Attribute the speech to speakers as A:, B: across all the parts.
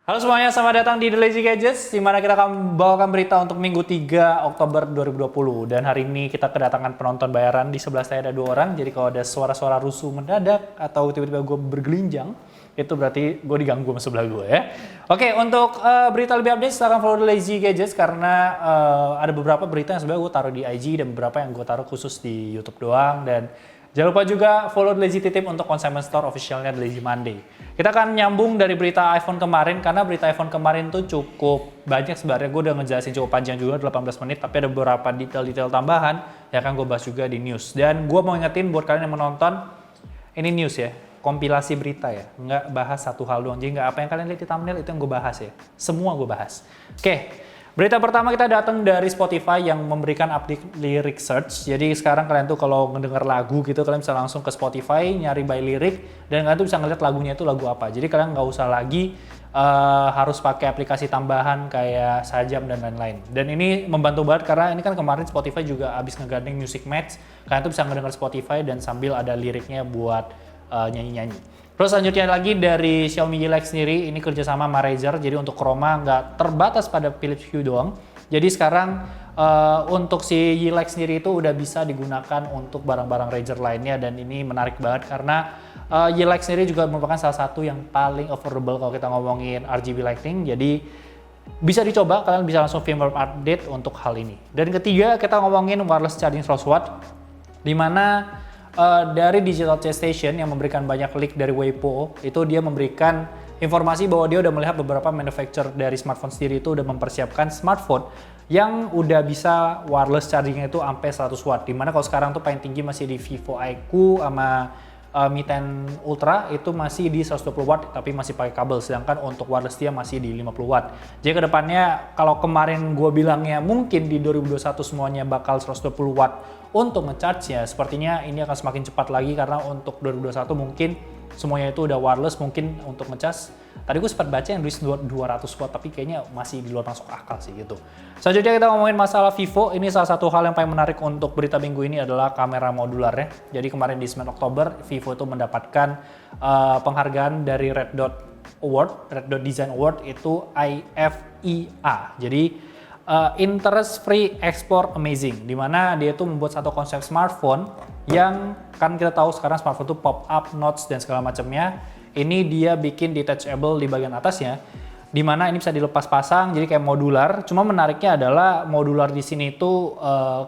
A: Halo semuanya, selamat datang di The Lazy Gadgets, di mana kita akan bawakan berita untuk Minggu 3 Oktober 2020. Dan hari ini kita kedatangan penonton bayaran, di sebelah saya ada 2 orang, jadi kalau ada suara-suara rusuh mendadak atau tiba-tiba gue bergelinjang, itu berarti gue diganggu sama sebelah gue ya. Oke, untuk berita lebih update, silahkan follow The Lazy Gadgets, karena ada beberapa berita yang sebenarnya gue taruh di IG, dan beberapa yang gue taruh khusus di YouTube doang, dan jangan lupa juga follow The Lazy Titip untuk consignment store officialnya The Lazy Monday. Kita akan nyambung dari berita iPhone kemarin, karena berita iPhone kemarin tuh cukup banyak sebenarnya. Gue udah ngejelasin cukup panjang juga, 18 menit, tapi ada beberapa detail-detail tambahan yang akan gue bahas juga di news. Dan gue mau ingetin buat kalian yang menonton, ini news ya, kompilasi berita ya, nggak bahas satu hal doang. Jadi nggak apa yang kalian lihat di thumbnail itu yang gue bahas ya, semua gue bahas. Oke. Berita pertama kita datang dari Spotify yang memberikan update lyric search. Jadi sekarang kalian tuh kalau ngedenger lagu gitu, kalian bisa langsung ke Spotify, nyari by lyric, dan kalian tuh bisa ngeliat lagunya itu lagu apa. Jadi kalian nggak usah lagi harus pakai aplikasi tambahan kayak Sajam dan lain-lain. Dan ini membantu banget karena ini kan kemarin Spotify juga abis ngegandeng Music Match. Kalian tuh bisa ngedenger Spotify dan sambil ada liriknya buat nyanyi-nyanyi. Terus selanjutnya lagi dari Xiaomi Yeex sendiri, ini kerjasama sama Razer, jadi untuk Chroma nggak terbatas pada Philips Hue doang. Jadi sekarang untuk si Yeex sendiri itu udah bisa digunakan untuk barang-barang Razer lainnya, dan ini menarik banget karena Yeex sendiri juga merupakan salah satu yang paling affordable kalau kita ngomongin RGB lighting. Jadi bisa dicoba, kalian bisa langsung firmware update untuk hal ini. Dan ketiga kita ngomongin wireless charging 100 watt, di mana dari Digital Chase Station yang memberikan banyak leak dari Weibo, itu dia memberikan informasi bahwa dia udah melihat beberapa manufacturer dari smartphone sendiri itu udah mempersiapkan smartphone yang udah bisa wireless charging itu sampai 100 watt. Dimana kalau sekarang tuh paling tinggi masih di Vivo iQOO sama Mi 10 Ultra itu masih di 120 watt tapi masih pakai kabel, sedangkan untuk wireless dia masih di 50 watt. Jadi kedepannya kalau kemarin gue bilangnya mungkin di 2021 semuanya bakal 120 watt untuk nge-charge-nya, sepertinya ini akan semakin cepat lagi karena untuk 2021 mungkin semuanya itu udah wireless mungkin untuk ngecas. Tadi gue sempat baca yang 200 watt tapi kayaknya masih di luar masuk akal sih gitu. Selanjutnya kita ngomongin masalah Vivo. Ini salah satu hal yang paling menarik untuk berita minggu ini adalah kamera modularnya. Jadi kemarin di 9 Oktober Vivo itu mendapatkan penghargaan dari Red Dot Award, Red Dot Design Award itu IFEA. Jadi Interest Free Export Amazing, dimana dia tuh membuat satu konsep smartphone yang kan kita tahu sekarang smartphone tuh pop up, notch dan segala macamnya. Ini dia bikin detachable di bagian atasnya, dimana ini bisa dilepas pasang, jadi kayak modular. Cuma menariknya adalah modular di sini itu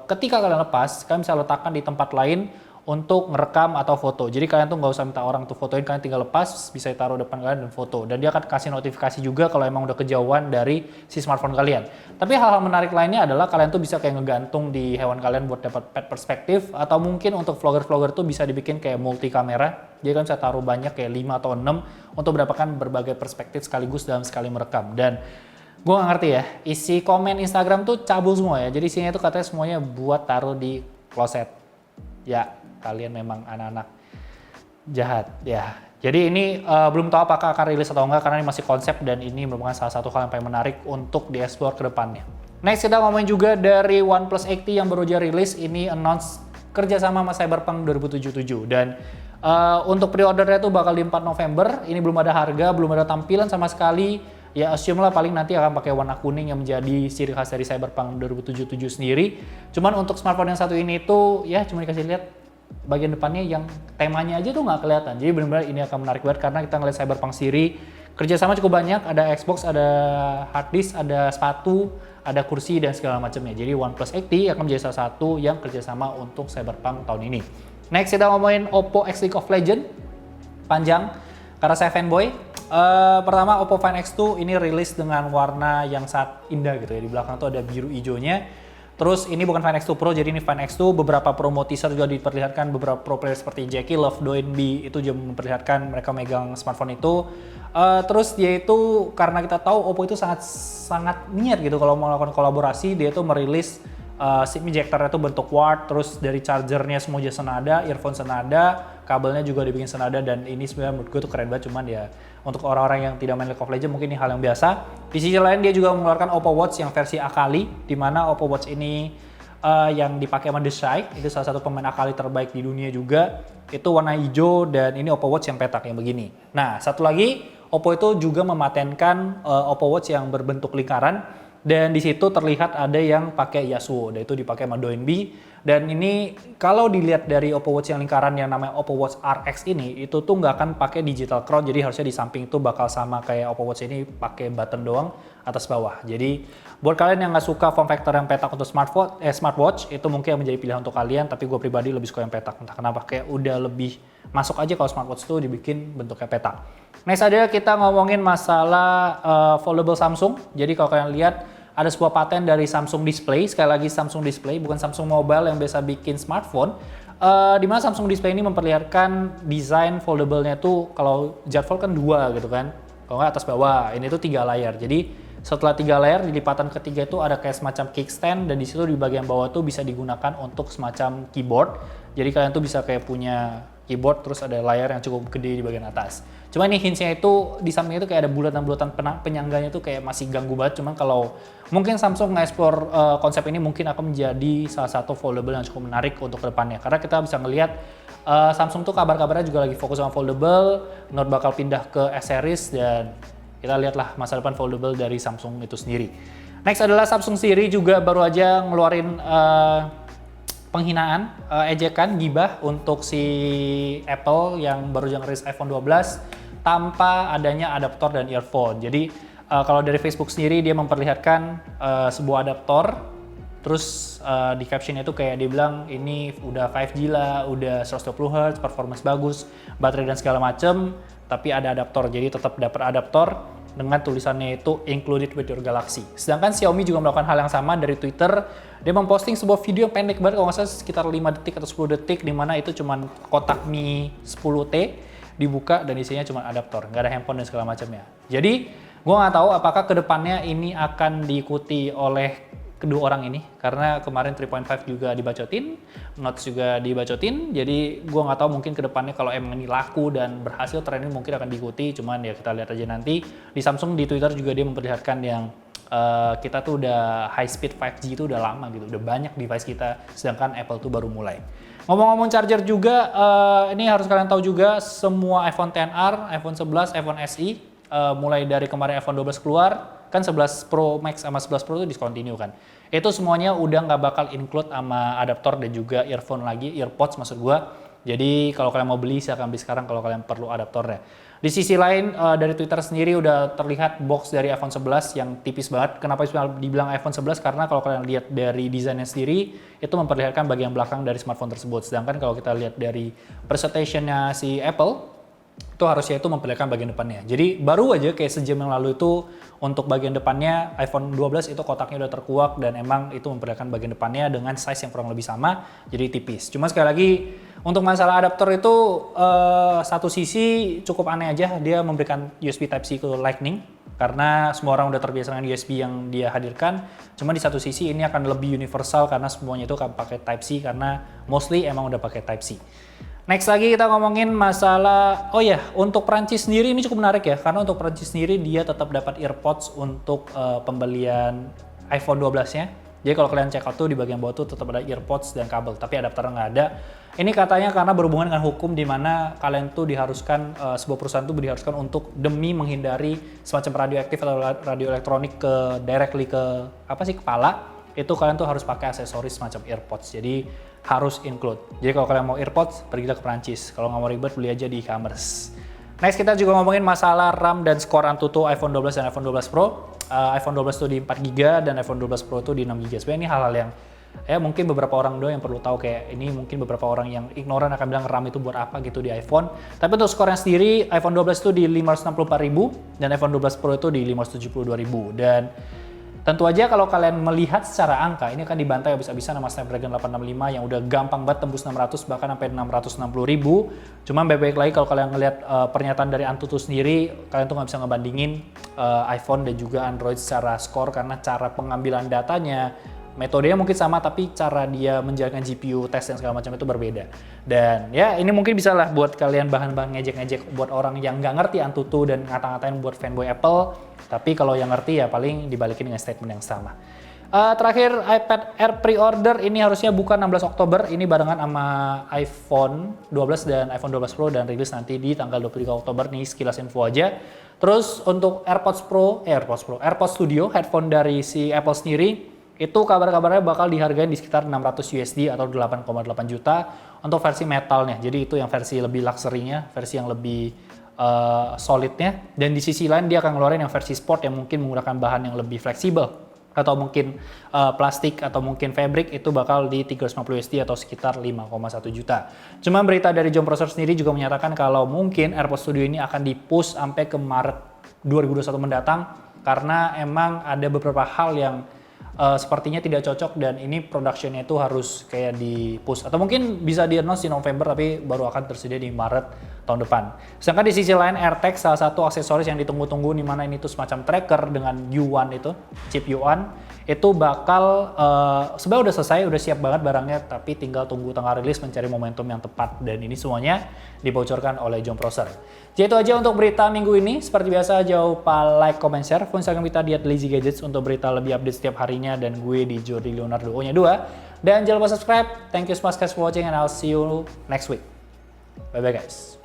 A: ketika kalian lepas, kalian bisa letakkan di tempat lain untuk ngerekam atau foto. Jadi kalian tuh nggak usah minta orang tuh fotoin, kalian tinggal lepas, bisa taruh depan kalian dan foto. Dan dia akan kasih notifikasi juga kalau emang udah kejauhan dari si smartphone kalian. Tapi hal-hal menarik lainnya adalah kalian tuh bisa kayak ngegantung di hewan kalian buat dapat pet perspektif, atau mungkin untuk vlogger-vlogger tuh bisa dibikin kayak multi kamera. Jadi kalian bisa taruh banyak kayak 5 atau 6 untuk mendapatkan berbagai perspektif sekaligus dalam sekali merekam. Dan gue gak ngerti ya, isi komen Instagram tuh cabul semua ya. Jadi isinya tuh katanya semuanya buat taruh di kloset. Ya, kalian memang anak-anak jahat ya. Jadi ini belum tahu apakah akan rilis atau enggak karena ini masih konsep, dan ini merupakan salah satu hal yang paling menarik untuk dieksplor ke depannya. Next kita ngomongin juga dari OnePlus 8T yang baru aja rilis. Ini announce kerjasama sama Cyberpunk 2077, dan untuk pre-ordernya tuh bakal di 4 November. Ini belum ada harga, belum ada tampilan sama sekali. Ya assume lah paling nanti akan pakai warna kuning yang menjadi ciri khas dari Cyberpunk 2077 sendiri. Cuman untuk smartphone yang satu ini tuh ya cuma dikasih lihat bagian depannya yang temanya aja tuh nggak kelihatan. Jadi benar-benar ini akan menarik banget karena kita ngeliat Cyberpunk sendiri kerjasama cukup banyak. Ada Xbox, ada hard disk, ada sepatu, ada kursi dan segala macamnya. Jadi OnePlus 8T akan menjadi salah satu yang kerjasama untuk Cyberpunk tahun ini. Next kita ngomongin Oppo X League of Legends. Panjang karena saya fanboy. Pertama Oppo Find X2 ini rilis dengan warna yang sangat indah gitu ya. Di belakang tuh ada biru hijaunya. Terus ini bukan Find X2 Pro, jadi ini Find X2. Beberapa promo teaser juga diperlihatkan beberapa pro player seperti Jackie Love, Doinby itu juga memperlihatkan mereka megang smartphone itu. Terus dia itu karena kita tahu Oppo itu sangat niat gitu kalau mau melakukan kolaborasi, dia itu merilis SIM ejector itu bentuk ward, terus dari chargernya semua juga senada, earphone senada, kabelnya juga dibikin senada, dan ini sebenarnya menurut gue tuh keren banget. Cuman ya untuk orang-orang yang tidak main League of Legends mungkin ini hal yang biasa. Di sisi lain dia juga mengeluarkan Oppo Watch yang versi akali, di mana Oppo Watch ini yang dipakai sama The Shy, itu salah satu pemain akali terbaik di dunia juga. Itu warna hijau, dan ini Oppo Watch yang petak yang begini. Nah satu lagi Oppo itu juga mematenkan Oppo Watch yang berbentuk lingkaran, dan di situ terlihat ada yang pakai Yasuo, dan itu dipakai sama Doinbi. Dan ini kalau dilihat dari Oppo Watch yang lingkaran yang namanya Oppo Watch RX ini, itu tuh nggak akan pakai digital crown, jadi harusnya di samping itu bakal sama kayak Oppo Watch ini, pakai button doang atas bawah. Jadi buat kalian yang nggak suka form factor yang petak untuk smartwatch, itu mungkin yang menjadi pilihan untuk kalian, tapi gue pribadi lebih suka yang petak. Entah kenapa, kayak udah lebih masuk aja kalau smartwatch tuh dibikin bentuknya petak. Next ada kita ngomongin masalah foldable Samsung. Jadi kalau kalian lihat, ada sebuah paten dari Samsung Display, sekali lagi Samsung Display, bukan Samsung Mobile yang biasa bikin smartphone. Di mana Samsung Display ini memperlihatkan desain foldable-nya tuh, kalau Z Fold kan 2 gitu kan, kalau nggak atas bawah, ini tuh 3 layar. Jadi setelah 3 layar, di lipatan ketiga itu ada kayak semacam kickstand, dan di situ di bagian bawah tuh bisa digunakan untuk semacam keyboard. Jadi kalian tuh bisa kayak punya keyboard, terus ada layar yang cukup gede di bagian atas. Cuma ini hintsnya itu di samping itu kayak ada bulatan-bulatan penyangganya tuh kayak masih ganggu banget. Cuman kalau mungkin Samsung nge-explore konsep ini mungkin akan menjadi salah satu foldable yang cukup menarik untuk kedepannya. Karena kita bisa ngelihat Samsung tuh kabar-kabarnya juga lagi fokus sama foldable, Note bakal pindah ke S series, dan kita lihatlah masa depan foldable dari Samsung itu sendiri. Next adalah Samsung Siri, juga baru aja ngeluarin penghinaan, ejekan, gibah untuk si Apple yang baru aja ngerilis iPhone 12 tanpa adanya adaptor dan earphone. Jadi kalau dari Facebook sendiri dia memperlihatkan sebuah adaptor, terus di captionnya itu kayak dia bilang ini udah 5G lah, udah 120 Hz, performance bagus, baterai dan segala macem, tapi ada adaptor, jadi tetap dapat adaptor dengan tulisannya itu included with your Galaxy. Sedangkan Xiaomi juga melakukan hal yang sama dari Twitter. Dia memposting sebuah video yang pendek banget, kalau nggak salah sekitar 5 detik atau 10 detik, di mana itu cuman kotak Mi 10T dibuka dan isinya cuma adaptor, nggak ada handphone dan segala macamnya. Jadi gue nggak tahu apakah kedepannya ini akan diikuti oleh kedua orang ini, karena kemarin 3.5 juga dibacotin, Notes juga dibacotin. Jadi gue nggak tahu, mungkin kedepannya kalau emang ini laku dan berhasil, tren ini mungkin akan diikuti. Cuman ya kita lihat aja nanti. Di Samsung di Twitter juga dia memperlihatkan yang kita tuh udah high speed 5G itu udah lama gitu, udah banyak device kita, sedangkan Apple tuh baru mulai. Ngomong-ngomong charger juga, ini harus kalian tahu juga semua iPhone XR, iPhone 11, iPhone SE, mulai dari kemarin iPhone 12 keluar, kan 11 Pro Max sama 11 Pro itu discontinue kan. Itu semuanya udah nggak bakal include sama adaptor dan juga earphone lagi, earpods maksud gua. Jadi kalau kalian mau beli, silahkan beli sekarang kalau kalian perlu adaptornya. Di sisi lain, dari Twitter sendiri udah terlihat box dari iPhone 11 yang tipis banget. Kenapa dibilang iPhone 11? Karena kalau kalian lihat dari desainnya sendiri, itu memperlihatkan bagian belakang dari smartphone tersebut. Sedangkan kalau kita lihat dari presentation-nya si Apple, itu harusnya itu memperlihatkan bagian depannya. Jadi baru aja kayak sejam yang lalu itu untuk bagian depannya iPhone 12 itu kotaknya udah terkuak, dan emang itu memperlihatkan bagian depannya dengan size yang kurang lebih sama, jadi tipis. Cuma sekali lagi untuk masalah adaptor itu satu sisi cukup aneh aja, dia memberikan USB Type-C ke Lightning karena semua orang udah terbiasa dengan USB yang dia hadirkan. Cuma di satu sisi ini akan lebih universal karena semuanya itu akan pakai Type-C, karena mostly emang udah pakai Type-C. Next lagi kita ngomongin masalah, oh ya, untuk Prancis sendiri ini cukup menarik ya, karena untuk Prancis sendiri dia tetap dapat earpods untuk pembelian iPhone 12-nya. Jadi kalau kalian check out tuh di bagian bawah tuh tetap ada earpods dan kabel, tapi adapternya nggak ada. Ini katanya karena berhubungan dengan hukum, di mana kalian tuh diharuskan, sebuah perusahaan tuh diharuskan untuk demi menghindari semacam radioaktif atau radioelektronik directly ke kepala, itu kalian tuh harus pakai aksesoris semacam earpods. Jadi harus include. Jadi kalau kalian mau earpods, pergilah ke Prancis. Kalau nggak mau ribet, beli aja di e-commerce. Next kita juga ngomongin masalah RAM dan skor Antutu iPhone 12 dan iPhone 12 Pro. iPhone 12 itu di 4GB dan iPhone 12 Pro itu di 6GB. Sebenarnya ini hal-hal yang mungkin beberapa orang doang yang perlu tahu, kayak ini mungkin beberapa orang yang ignoran akan bilang RAM itu buat apa gitu di iPhone. Tapi untuk skornya sendiri, iPhone 12 itu di 564.000 dan iPhone 12 Pro itu di 572.000. Dan tentu aja kalau kalian melihat secara angka, ini akan dibantai habis-habisan sama Snapdragon 865 yang udah gampang banget tembus 600 bahkan sampai 660.000. Cuman baik-baik lagi kalau kalian ngelihat pernyataan dari Antutu sendiri, kalian tuh nggak bisa ngebandingin iPhone dan juga Android secara skor, karena cara pengambilan datanya, metodenya mungkin sama, tapi cara dia menjalankan GPU tes dan segala macam itu berbeda. Dan ya ini mungkin bisa lah buat kalian bahan-bahan ngejek-ngejek buat orang yang nggak ngerti Antutu dan ngata-ngatain buat fanboy Apple. Tapi kalau yang ngerti ya paling dibalikin dengan statement yang sama. Terakhir, iPad Air pre-order ini harusnya bukan 16 Oktober, ini barengan sama iPhone 12 dan iPhone 12 Pro, dan rilis nanti di tanggal 23 Oktober nih, sekilas info aja. Terus untuk AirPods Studio, headphone dari si Apple sendiri, itu kabar-kabarnya bakal dihargain di sekitar 600 USD atau 8,8 juta untuk versi metalnya. Jadi itu yang versi lebih luxury-nya, versi yang lebih solidnya. Dan di sisi lain dia akan ngeluarin yang versi sport yang mungkin menggunakan bahan yang lebih fleksibel. Atau mungkin plastik atau mungkin fabric, itu bakal di 350 USD atau sekitar 5,1 juta. Cuma berita dari John Prosser sendiri juga menyatakan kalau mungkin AirPods Studio ini akan di-push sampai ke Maret 2021 mendatang karena emang ada beberapa hal yang sepertinya tidak cocok dan ini production-nya itu harus kayak di-push. Atau mungkin bisa di-announce di November tapi baru akan tersedia di Maret tahun depan. Sedangkan di sisi lain AirTag, salah satu aksesoris yang ditunggu-tunggu di mana ini tuh semacam tracker dengan U1 itu, chip U1, itu bakal sebenarnya udah selesai, udah siap banget barangnya, tapi tinggal tunggu tanggal rilis, mencari momentum yang tepat, dan ini semuanya dibocorkan oleh John Prosser. Jadi itu aja untuk berita minggu ini. Seperti biasa jangan lupa like, comment, share. Follow Instagram kita di @lazygadgets untuk berita lebih update setiap harinya, dan gue di Jordi Leonardo O-nya 2. Dan jangan lupa subscribe. Thank you so much guys for watching and I'll see you next week. Bye bye guys.